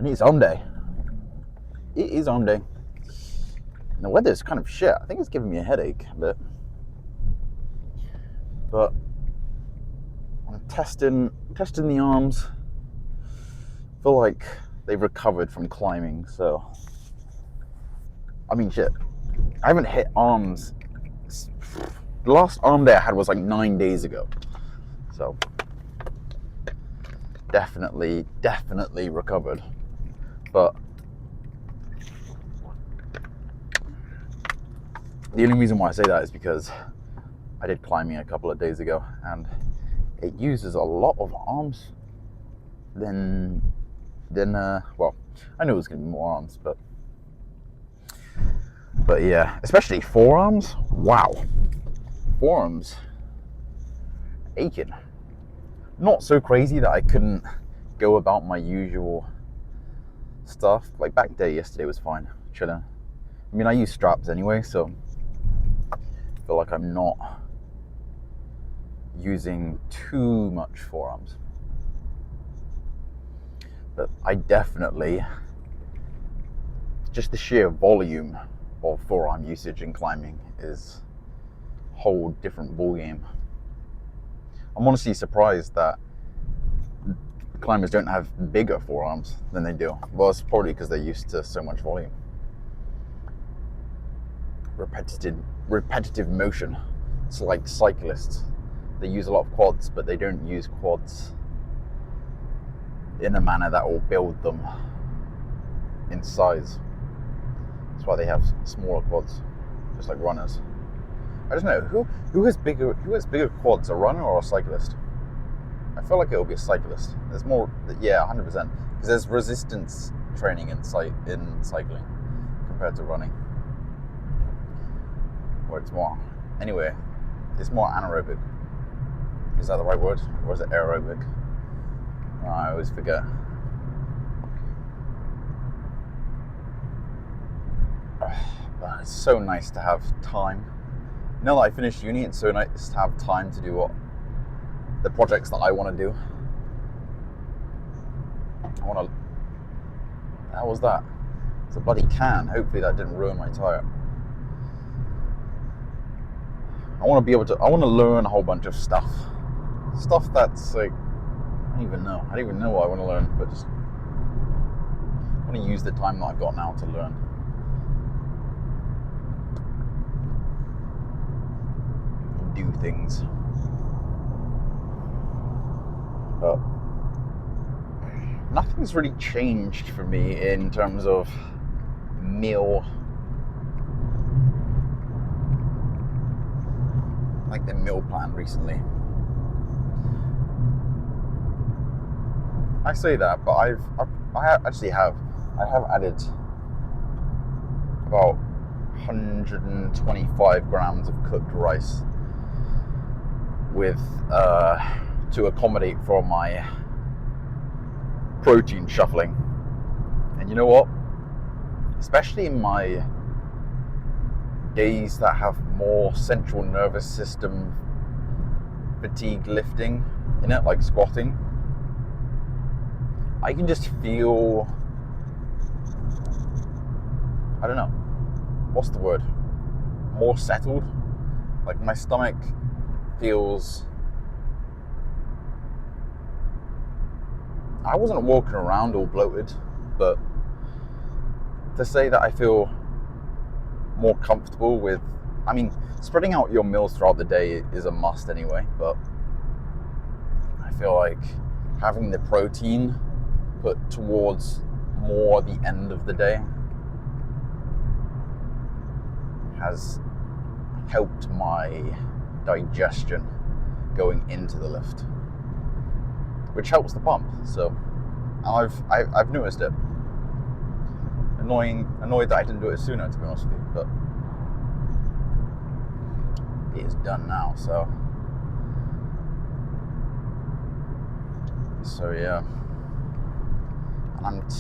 And it's home day. It is home day. And the weather's kind of shit. I think it's giving me a headache a bit. But I'm testing the arms. I feel like they've recovered from climbing, so I mean shit. I haven't hit arms. The last arm day I had was like 9 days ago. So definitely recovered. But the only reason why I say that is because I did climbing a couple of days ago and it uses a lot of arms than well, I knew it was going to be more arms, but yeah, especially forearms. Wow, forearms aching. Not so crazy that I couldn't go about my usual stuff. Like back day yesterday was fine, chilling. I mean, I use straps anyway, so I feel like I'm not using too much forearms. But I definitely, just the sheer volume of forearm usage in climbing is a whole different ballgame. I'm honestly surprised that climbers don't have bigger forearms than they do. Well, it's probably because they're used to so much volume. Repetitive motion. It's like cyclists. They use a lot of quads, but they don't use quads in a manner that will build them in size. That's why they have smaller quads, just like runners. I don't know who has bigger quads, a runner or a cyclist? I feel like it will be a cyclist. There's more, yeah, 100%, because there's resistance training in cycling compared to running, where it's more. Anyway, it's more anaerobic. Is that the right word, or is it aerobic? I always forget. But it's so nice to have time. Now that I finished uni, it's so nice to have time to do the projects that I want to do. How was that? It's a bloody can. Hopefully that didn't ruin my tire. I want to learn a whole bunch of stuff. Stuff that's like, I don't even know what I want to learn, but just I want to use the time that I've got now to learn. Do things. But nothing's really changed for me in terms of meal, like the meal plan recently. I say that, but I have added about 125 grams of cooked rice with to accommodate for my protein shuffling. And you know what? Especially in my days that have more central nervous system fatigue lifting in it, like squatting, I can just feel, I don't know, what's the word? More settled. Like my stomach feels, I wasn't walking around all bloated, but to say that I feel more comfortable with, I mean, spreading out your meals throughout the day is a must anyway, but I feel like having the protein put towards more the end of the day has helped my digestion going into the lift, which helps the pump. So I've noticed it. Annoyed that I didn't do it sooner, to be honest with you, but it is done now. So yeah. And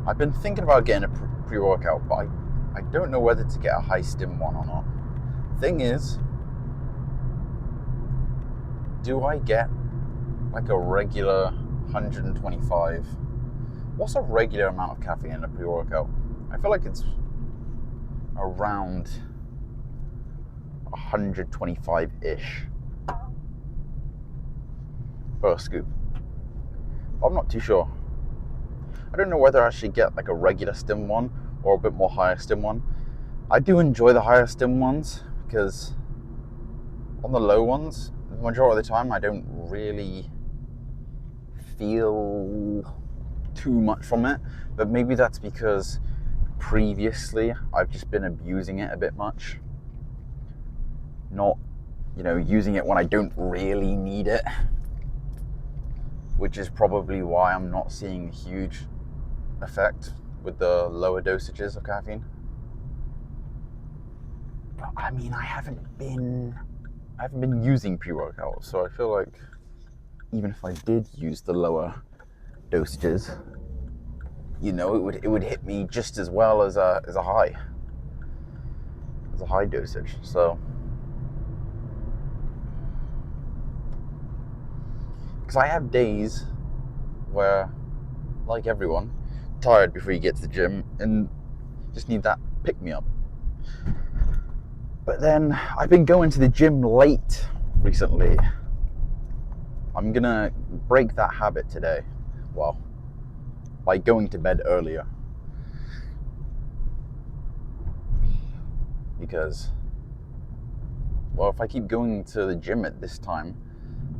I've been thinking about getting a pre-workout, but I don't know whether to get a high stim one or not. Thing is, do I get like a regular 125. What's a regular amount of caffeine in a pre-workout? I feel like it's around 125-ish per scoop. I'm not too sure. I don't know whether I should get like a regular stim one or a bit more higher stim one. I do enjoy the higher stim ones because on the low ones, the majority of the time I don't really feel too much from it, but maybe that's because previously I've just been abusing it a bit much, not using it when I don't really need it, which is probably why I'm not seeing a huge effect with the lower dosages of caffeine. But I mean, I haven't been using pre-workouts, so I feel like even if I did use the lower dosages, it would hit me just as well as a high dosage. So, because I have days where, like everyone, tired before you get to the gym and just need that pick me up. But then I've been going to the gym late recently. I'm gonna break that habit today. Well, by going to bed earlier. Because, well, if I keep going to the gym at this time,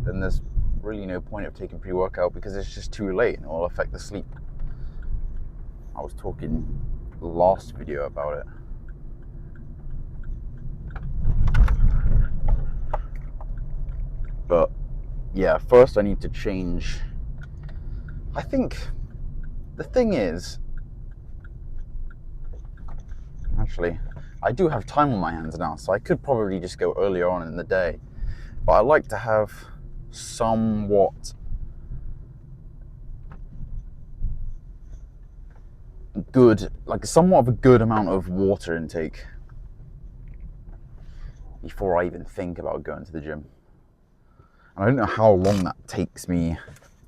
then there's really no point of taking pre-workout because it's just too late and it will affect the sleep. I was talking last video about it. But yeah, first I need to change. I think the thing is, actually, I do have time on my hands now, so I could probably just go earlier on in the day. But I like to have somewhat of a good amount of water intake before I even think about going to the gym. And I don't know how long that takes me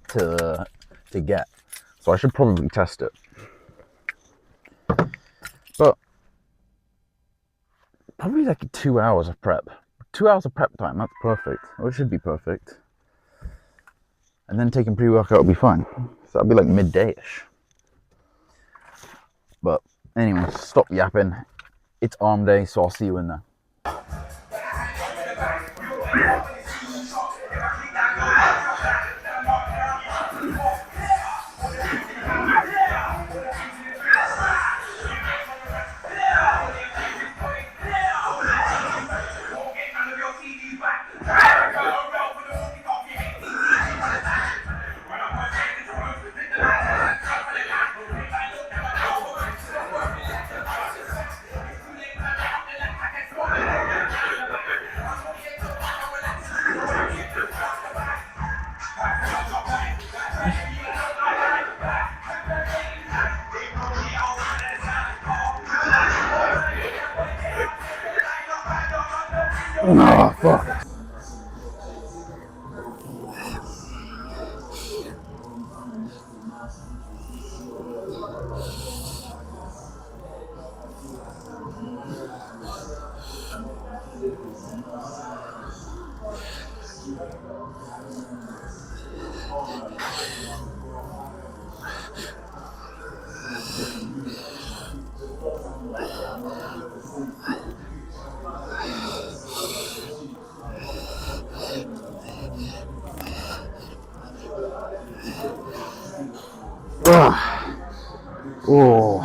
to get, so I should probably test it. But probably like 2 hours of prep. 2 hours of prep time, that's perfect. Or it should be perfect. And then taking pre-workout will be fine. So that'll be like midday-ish. But anyway, stop yapping. It's arm day, so I'll see you in there. Oh, fuck. Oh,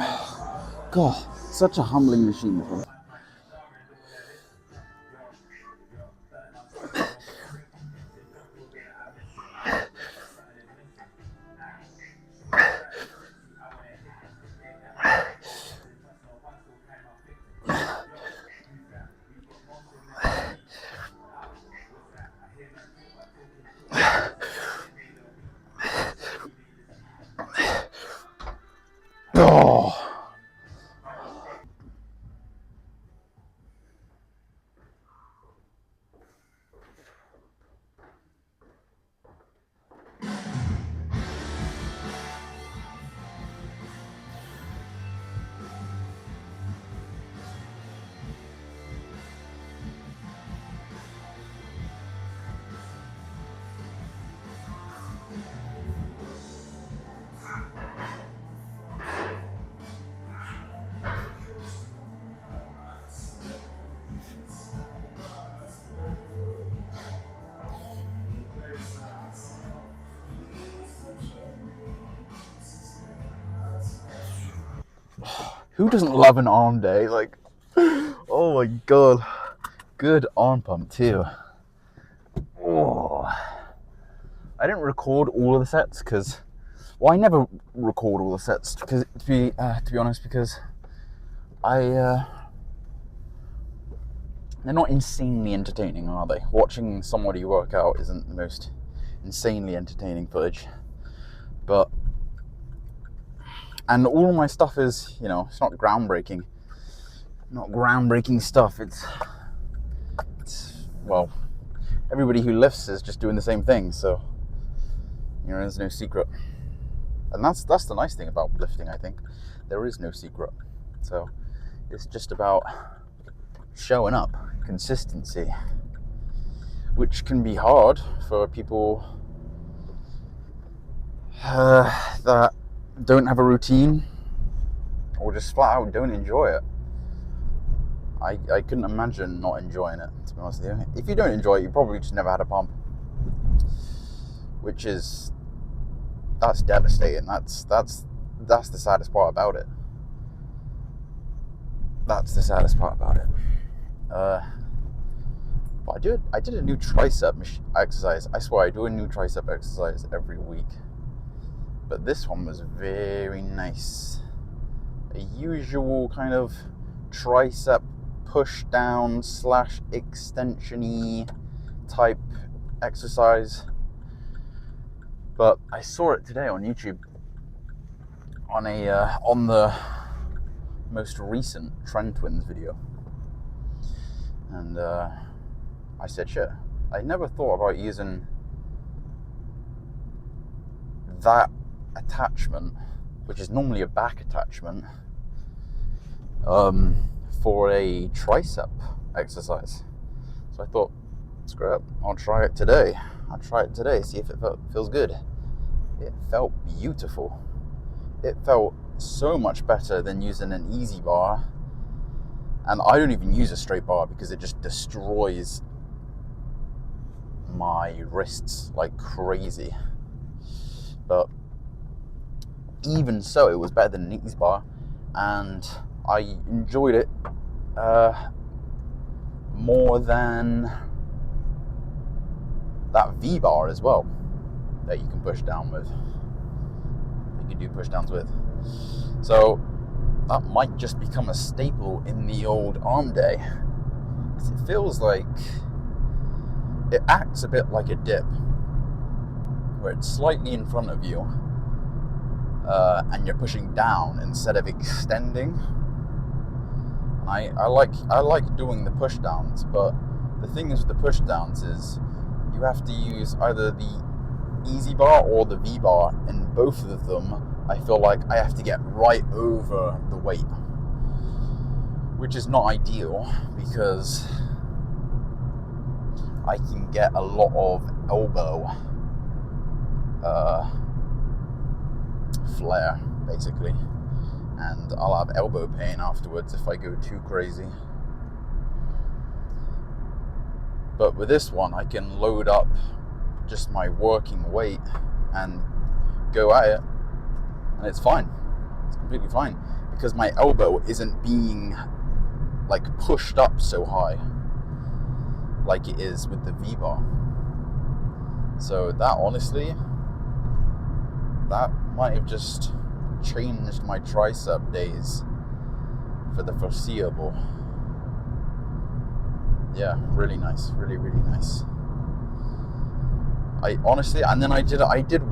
God, such a humbling machine, bro. Oh. Who doesn't love an arm day? Like, oh my god, good arm pump too. Oh, I didn't record all of the sets because, well, I never record all the sets because, to be honest, because they're not insanely entertaining, are they? Watching somebody work out isn't the most insanely entertaining footage, and all my stuff is, it's not groundbreaking stuff. It's well, everybody who lifts is just doing the same thing, so there's no secret. And that's the nice thing about lifting, I think. There is no secret. So it's just about showing up, consistency, which can be hard for people that don't have a routine or just flat out don't enjoy it. I couldn't imagine not enjoying it, to be honest with you. If you don't enjoy it, you probably just never had a pump, that's devastating. That's the saddest part about it. That's the saddest part about it. But I did a new tricep exercise. I swear I do a new tricep exercise every week. But this one was very nice. A usual kind of tricep push down / extension-y type exercise. But I saw it today on YouTube on the most recent Trend Twins video. And I said, shit, I never thought about using that attachment, which is normally a back attachment, for a tricep exercise. So I thought, screw it, I'll try it today, see if it feels good. It felt beautiful. It felt so much better than using an easy bar. And I don't even use a straight bar because it just destroys my wrists like crazy. But even so, it was better than an easy bar, and I enjoyed it more than that V bar as well that you can push down with. You can do push downs with. So that might just become a staple in the old arm day. It feels like it acts a bit like a dip, where it's slightly in front of you, and you're pushing down instead of extending. And I like doing the push downs, but the thing is with the push downs is you have to use either the easy bar or the V bar, and both of them I feel like I have to get right over the weight, which is not ideal because I can get a lot of elbow flare, basically, and I'll have elbow pain afterwards if I go too crazy. But with this one, I can load up just my working weight and go at it, and it's fine. It's completely fine because my elbow isn't being like pushed up so high like it is with the V-bar. So that, honestly, that might have just changed my tricep days for the foreseeable. Yeah, really nice, really nice. I honestly, and then I did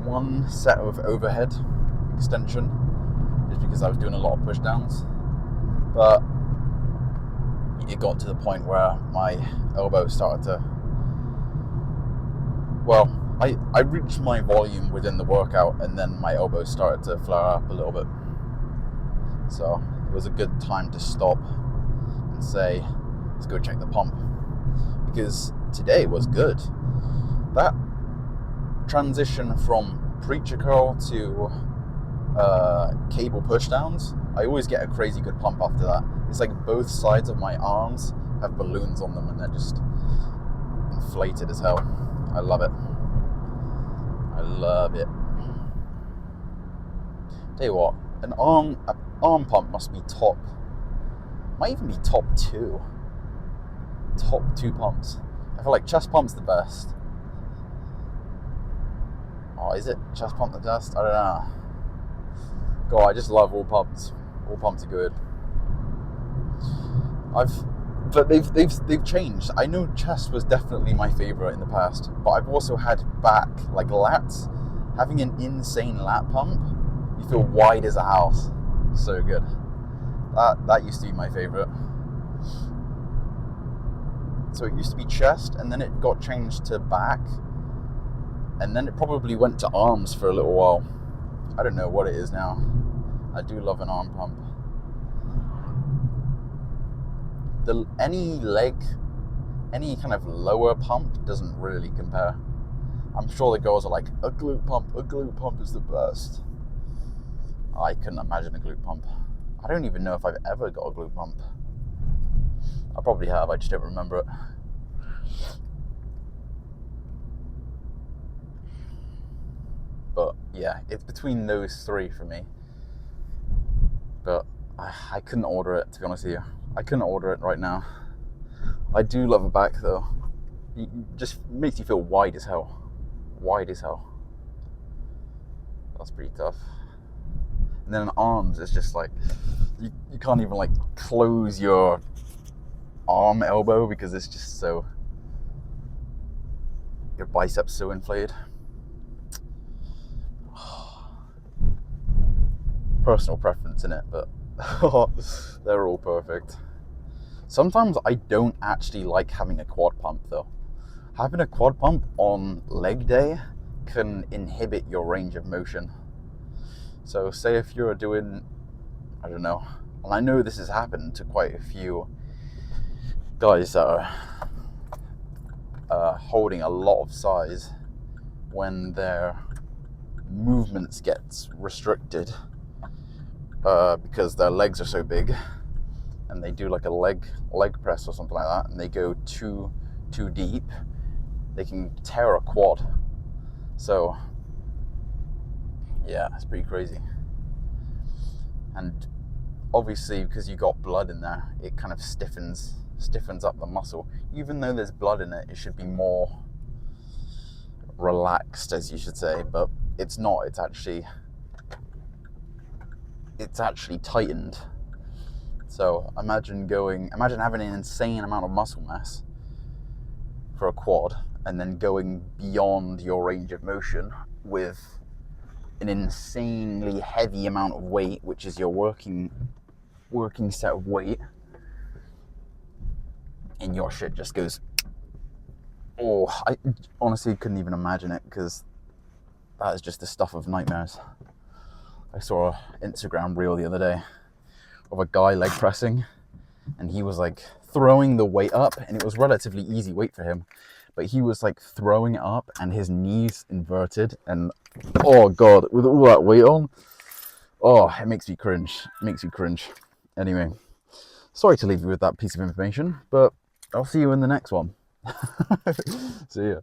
one set of overhead extension just because I was doing a lot of push downs, but it got to the point where my elbow started to, well, I reached my volume within the workout, and then my elbow started to flare up a little bit. So it was a good time to stop and say, let's go check the pump, because today was good. That transition from preacher curl to cable pushdowns, I always get a crazy good pump after that. It's like both sides of my arms have balloons on them and they're just inflated as hell. I love it. I love it. Tell you what, arm pump must be top, might even be top two pumps. I feel like chest pump's the best. Oh, is it chest pump the best? I don't know. God, I just love all pumps. All pumps are good. But they've changed. I know chest was definitely my favorite in the past, but I've also had back, like lats. Having an insane lat pump, you feel wide as a house. So good. That used to be my favorite. So it used to be chest, and then it got changed to back, and then it probably went to arms for a little while. I don't know what it is now. I do love an arm pump. Any kind of lower pump doesn't really compare. I'm sure the girls are like, a glute pump is the best. I couldn't imagine a glute pump. I don't even know if I've ever got a glute pump. I probably have, I just don't remember it. But yeah, it's between those three for me. But I couldn't order it, to be honest with you. I couldn't order it right now. I do love a back though. It just makes you feel wide as hell. Wide as hell. That's pretty tough. And then arms, it's just like, you can't even like close your arm elbow because it's just so, your biceps so inflated. Personal preference in it, but they're all perfect. Sometimes I don't actually like having a quad pump though. Having a quad pump on leg day can inhibit your range of motion. So say if you're doing, I don't know, and I know this has happened to quite a few guys that are holding a lot of size when their movements get restricted because their legs are so big, and they do like a leg press or something like that, and they go too deep, they can tear a quad. So yeah, it's pretty crazy. And obviously because you got blood in there, it kind of stiffens up the muscle. Even though there's blood in it, it should be more relaxed, as you should say, but it's not. It's actually tightened. So imagine having an insane amount of muscle mass for a quad, and then going beyond your range of motion with an insanely heavy amount of weight, which is your working set of weight, and your shit just goes, oh, I honestly couldn't even imagine it, because that is just the stuff of nightmares. I saw an Instagram reel the other day of a guy leg pressing, and he was like throwing the weight up, and it was relatively easy weight for him, but he was like throwing it up and his knees inverted, and oh god, with all that weight on, oh, it makes me cringe. Anyway, sorry to leave you with that piece of information, but I'll see you in the next one. See ya.